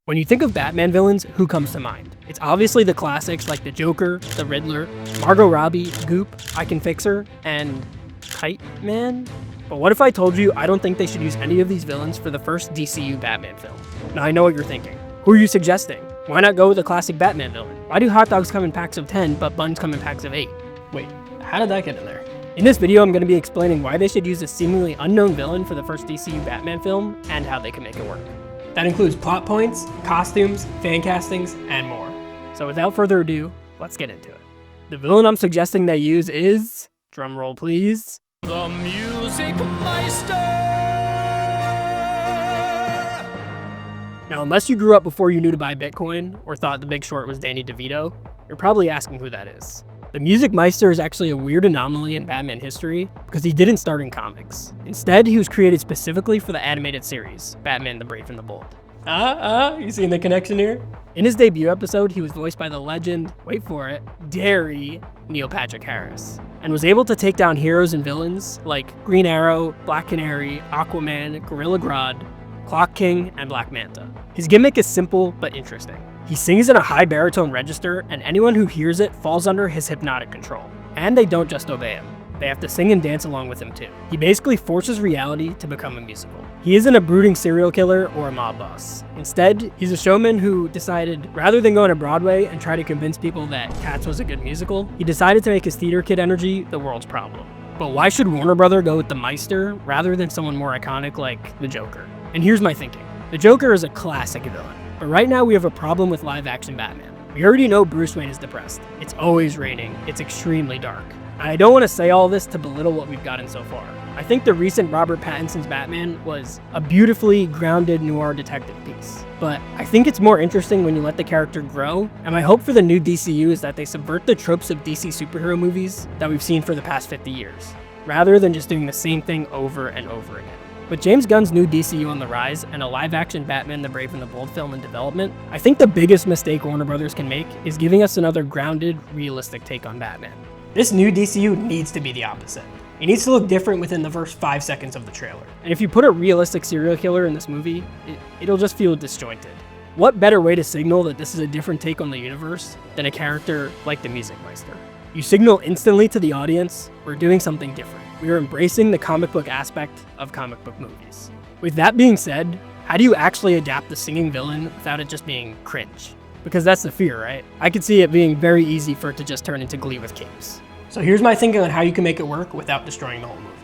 When you think of Batman villains, who comes to mind? It's obviously the classics like the Joker, the Riddler, Margot Robbie, Goop, I Can Fix Her, and Kite Man? But what if I told you I don't think they should use any of these villains for the first DCU Batman film? Now I know what you're thinking. Who are you suggesting? Why not go with a classic Batman villain? Why do hot dogs come in packs of 10 but buns come in packs of 8? Wait, how did that get in there? In this video, I'm going to be explaining why they should use a seemingly unknown villain for the first DCU Batman film and how they can make it work. That includes plot points, costumes, fan castings, and more. So without further ado, let's get into it. The villain I'm suggesting they use is, drumroll please, the Music Meister! Now unless you grew up before you knew to buy Bitcoin, or thought The Big Short was Danny DeVito, you're probably asking who that is. The Music Meister is actually a weird anomaly in Batman history because he didn't start in comics. Instead, he was created specifically for the animated series, Batman the Brave and the Bold. You seeing the connection here? In his debut episode, he was voiced by the legend, wait for it, Derry Neil Patrick Harris, and was able to take down heroes and villains like Green Arrow, Black Canary, Aquaman, Gorilla Grodd, Clock King, and Black Manta. His gimmick is simple but interesting. He sings in a high baritone register, and anyone who hears it falls under his hypnotic control. And they don't just obey him. They have to sing and dance along with him too. He basically forces reality to become a musical. He isn't a brooding serial killer or a mob boss. Instead, he's a showman who decided, rather than going to Broadway and try to convince people that Cats was a good musical, he decided to make his theater kid energy the world's problem. But why should Warner Bros. Go with the Meister rather than someone more iconic like the Joker? And here's my thinking. The Joker is a classic villain. But right now we have a problem with live-action Batman. We already know Bruce Wayne is depressed. It's always raining. It's extremely dark. And I don't want to say all this to belittle what we've gotten so far. I think the recent Robert Pattinson's Batman was a beautifully grounded noir detective piece. But I think it's more interesting when you let the character grow, and my hope for the new DCU is that they subvert the tropes of DC superhero movies that we've seen for the past 50 years, rather than just doing the same thing over and over again. With James Gunn's new DCU on the rise and a live-action Batman the Brave and the Bold film in development, I think the biggest mistake Warner Bros. Can make is giving us another grounded, realistic take on Batman. This new DCU needs to be the opposite. It needs to look different within the first 5 seconds of the trailer. And if you put a realistic serial killer in this movie, it'll just feel disjointed. What better way to signal that this is a different take on the universe than a character like the Music Meister? You signal instantly to the audience, we're doing something different. We are embracing the comic book aspect of comic book movies. With that being said, how do you actually adapt the singing villain without it just being cringe? Because that's the fear, right? I could see it being very easy for it to just turn into Glee with capes. So here's my thinking on how you can make it work without destroying the whole movie.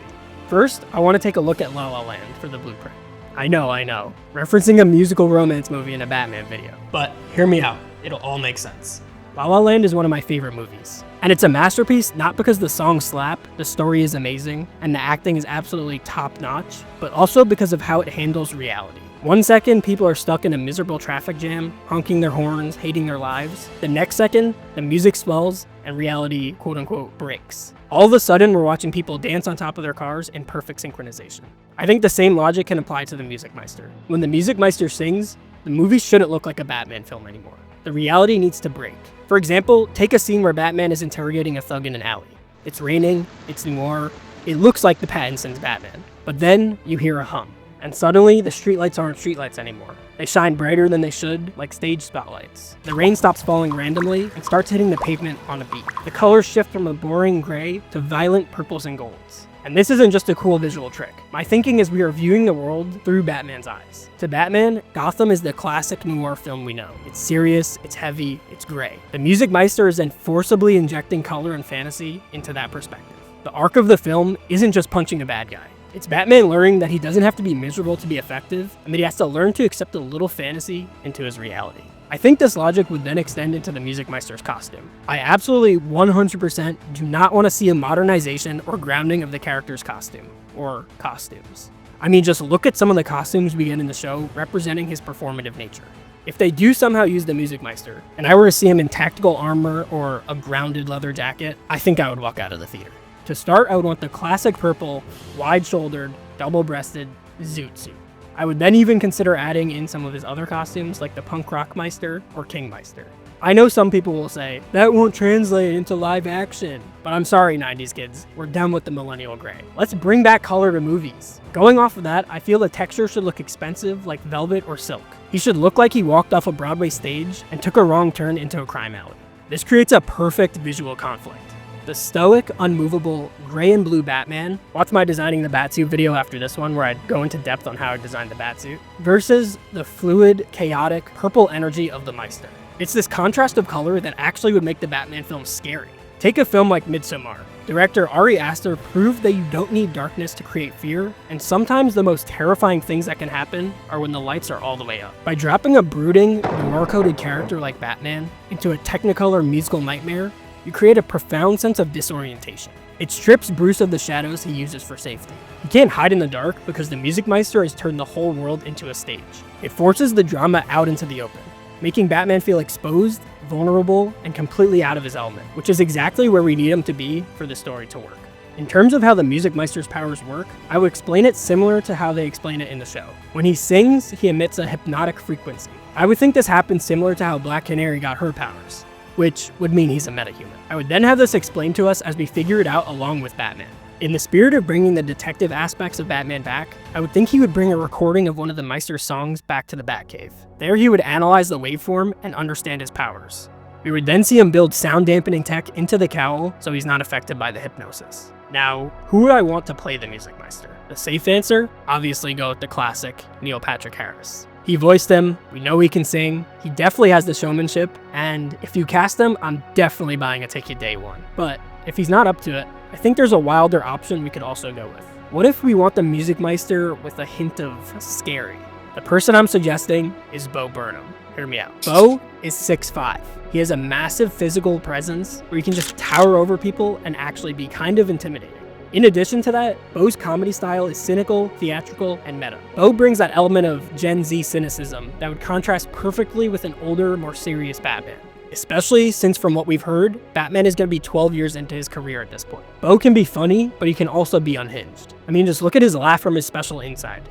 First, I want to take a look at La La Land for the blueprint. I know, referencing a musical romance movie in a Batman video. But hear me out, it'll all make sense. La La Land is one of my favorite movies. And it's a masterpiece not because the songs slap, the story is amazing, and the acting is absolutely top-notch, but also because of how it handles reality. One second, people are stuck in a miserable traffic jam, honking their horns, hating their lives. The next second, the music swells, and reality, quote-unquote, breaks. All of a sudden, we're watching people dance on top of their cars in perfect synchronization. I think the same logic can apply to the Music Meister. When the Music Meister sings, the movie shouldn't look like a Batman film anymore. The reality needs to break. For example, take a scene where Batman is interrogating a thug in an alley. It's raining, it's noir, it looks like the Pattinson's Batman. But then, you hear a hum. And suddenly, the streetlights aren't streetlights anymore. They shine brighter than they should, like stage spotlights. The rain stops falling randomly and starts hitting the pavement on a beat. The colors shift from a boring gray to violent purples and golds. And this isn't just a cool visual trick. My thinking is we are viewing the world through Batman's eyes. To Batman, Gotham is the classic noir film we know. It's serious, it's heavy, it's gray. The Music Meister is then forcibly injecting color and fantasy into that perspective. The arc of the film isn't just punching a bad guy. It's Batman learning that he doesn't have to be miserable to be effective, and that he has to learn to accept a little fantasy into his reality. I think this logic would then extend into the Music Meister's costume. I absolutely 100% do not want to see a modernization or grounding of the character's costume, or costumes. I mean, just look at some of the costumes we get in the show representing his performative nature. If they do somehow use the Music Meister, and I were to see him in tactical armor or a grounded leather jacket, I think I would walk out of the theater. To start, I would want the classic purple, wide-shouldered, double-breasted zoot suit. I would then even consider adding in some of his other costumes like the Punk Rock Meister or King Meister. I know some people will say, that won't translate into live action. But I'm sorry, 90s kids, we're done with the millennial gray. Let's bring back color to movies. Going off of that, I feel the texture should look expensive like velvet or silk. He should look like he walked off a Broadway stage and took a wrong turn into a crime alley. This creates a perfect visual conflict. The stoic, unmovable, gray and blue Batman, watch my designing the Batsuit video after this one where I'd go into depth on how I designed the Batsuit, versus the fluid, chaotic, purple energy of the Meister. It's this contrast of color that actually would make the Batman film scary. Take a film like Midsommar. Director Ari Aster proved that you don't need darkness to create fear, and sometimes the most terrifying things that can happen are when the lights are all the way up. By dropping a brooding, noir-coded character like Batman into a technicolor musical nightmare, you create a profound sense of disorientation. It strips Bruce of the shadows he uses for safety. He can't hide in the dark because the Music Meister has turned the whole world into a stage. It forces the drama out into the open, making Batman feel exposed, vulnerable, and completely out of his element, which is exactly where we need him to be for the story to work. In terms of how the Music Meister's powers work, I would explain it similar to how they explain it in the show. When he sings, he emits a hypnotic frequency. I would think this happens similar to how Black Canary got her powers, which would mean he's a metahuman. I would then have this explained to us as we figure it out along with Batman. In the spirit of bringing the detective aspects of Batman back, I would think he would bring a recording of one of the Meister's songs back to the Batcave. There he would analyze the waveform and understand his powers. We would then see him build sound dampening tech into the cowl so he's not affected by the hypnosis. Now, who would I want to play the Music Meister? The safe answer? Obviously go with the classic Neil Patrick Harris. He voiced him, we know he can sing, he definitely has the showmanship, and if you cast him, I'm definitely buying a ticket day one. But if he's not up to it, I think there's a wilder option we could also go with. What if we want the Music Meister with a hint of scary? The person I'm suggesting is Bo Burnham. Hear me out. Bo is 6'5". He has a massive physical presence where he can just tower over people and actually be kind of intimidating. In addition to that, Bo's comedy style is cynical, theatrical, and meta. Bo brings that element of Gen Z cynicism that would contrast perfectly with an older, more serious Batman. Especially since from what we've heard, Batman is going to be 12 years into his career at this point. Bo can be funny, but he can also be unhinged. I mean, just look at his laugh from his special inside.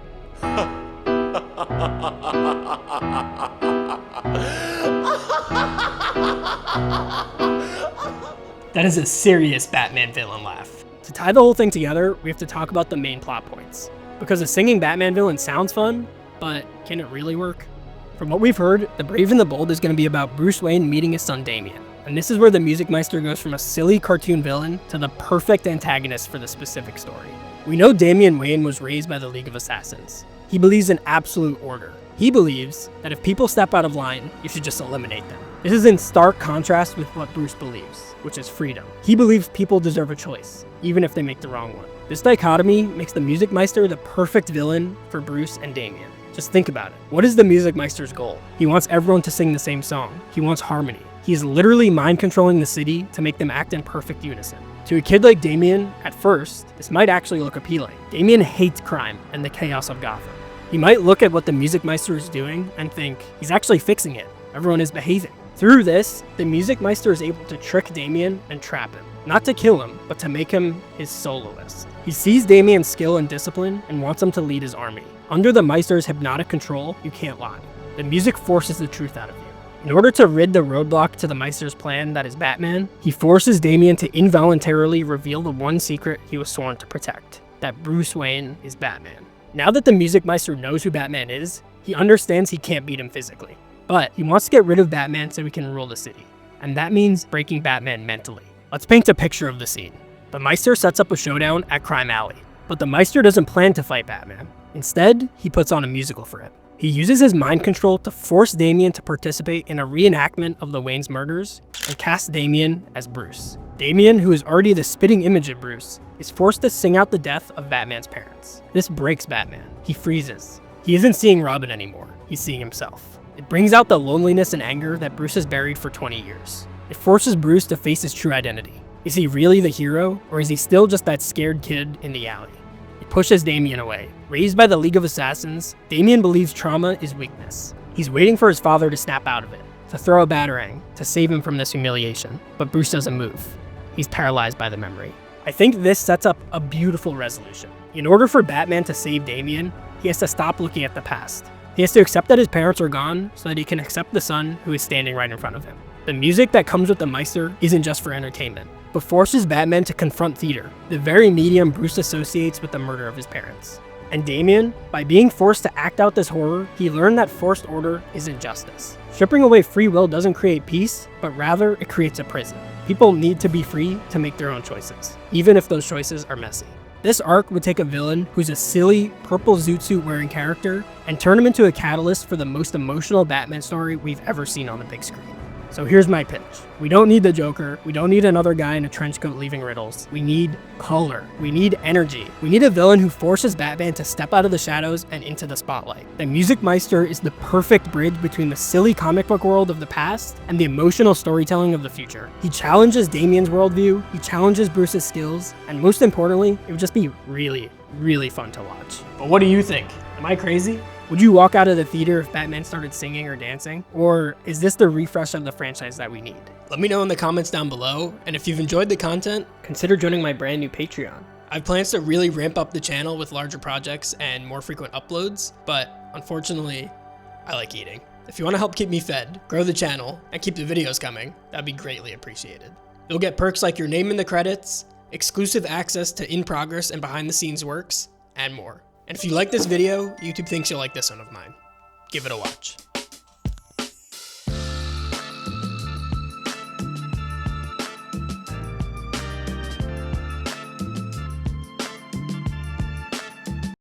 That is a serious Batman villain laugh. To tie the whole thing together, we have to talk about the main plot points. Because a singing Batman villain sounds fun, but can it really work? From what we've heard, The Brave and the Bold is going to be about Bruce Wayne meeting his son Damian. And this is where the Music Meister goes from a silly cartoon villain to the perfect antagonist for the specific story. We know Damian Wayne was raised by the League of Assassins. He believes in absolute order. He believes that if people step out of line, you should just eliminate them. This is in stark contrast with what Bruce believes, which is freedom. He believes people deserve a choice, even if they make the wrong one. This dichotomy makes the Music Meister the perfect villain for Bruce and Damian. Just think about it. What is the Music Meister's goal? He wants everyone to sing the same song. He wants harmony. He is literally mind controlling the city to make them act in perfect unison. To a kid like Damian, at first, this might actually look appealing. Damian hates crime and the chaos of Gotham. He might look at what the Music Meister is doing and think, he's actually fixing it. Everyone is behaving. Through this, the Music Meister is able to trick Damian and trap him. Not to kill him, but to make him his soloist. He sees Damian's skill and discipline and wants him to lead his army. Under the Meister's hypnotic control, you can't lie. The music forces the truth out of you. In order to rid the roadblock to the Meister's plan that is Batman, he forces Damian to involuntarily reveal the one secret he was sworn to protect, that Bruce Wayne is Batman. Now that the Music Meister knows who Batman is, he understands he can't beat him physically. But he wants to get rid of Batman so he can rule the city. And that means breaking Batman mentally. Let's paint a picture of the scene. The Meister sets up a showdown at Crime Alley, but the Meister doesn't plan to fight Batman. Instead, he puts on a musical for it. He uses his mind control to force Damian to participate in a reenactment of the Wayne's murders and casts Damian as Bruce. Damian, who is already the spitting image of Bruce, is forced to sing out the death of Batman's parents. This breaks Batman. He freezes. He isn't seeing Robin anymore. He's seeing himself. It brings out the loneliness and anger that Bruce has buried for 20 years. It forces Bruce to face his true identity. Is he really the hero, or is he still just that scared kid in the alley? It pushes Damian away. Raised by the League of Assassins, Damian believes trauma is weakness. He's waiting for his father to snap out of it, to throw a batarang, to save him from this humiliation. But Bruce doesn't move. He's paralyzed by the memory. I think this sets up a beautiful resolution. In order for Batman to save Damian, he has to stop looking at the past. He has to accept that his parents are gone so that he can accept the son who is standing right in front of him. The music that comes with the Meister isn't just for entertainment, but forces Batman to confront theater, the very medium Bruce associates with the murder of his parents. And Damian, by being forced to act out this horror, he learned that forced order isn't justice. Stripping away free will doesn't create peace, but rather it creates a prison. People need to be free to make their own choices, even if those choices are messy. This arc would take a villain who's a silly, purple zoot suit wearing character and turn him into a catalyst for the most emotional Batman story we've ever seen on the big screen. So here's my pitch. We don't need the Joker. We don't need another guy in a trench coat leaving riddles. We need color. We need energy. We need a villain who forces Batman to step out of the shadows and into the spotlight. The Music Meister is the perfect bridge between the silly comic book world of the past and the emotional storytelling of the future. He challenges Damian's worldview, he challenges Bruce's skills, and most importantly, it would just be really, really fun to watch. But what do you think? Am I crazy? Would you walk out of the theater if Batman started singing or dancing? Or is this the refresh of the franchise that we need? Let me know in the comments down below, and if you've enjoyed the content, consider joining my brand new Patreon. I have plans to really ramp up the channel with larger projects and more frequent uploads, but unfortunately, I like eating. If you want to help keep me fed, grow the channel, and keep the videos coming, that'd be greatly appreciated. You'll get perks like your name in the credits, exclusive access to in-progress and behind-the-scenes works, and more. And if you like this video, YouTube thinks you'll like this one of mine. Give it a watch.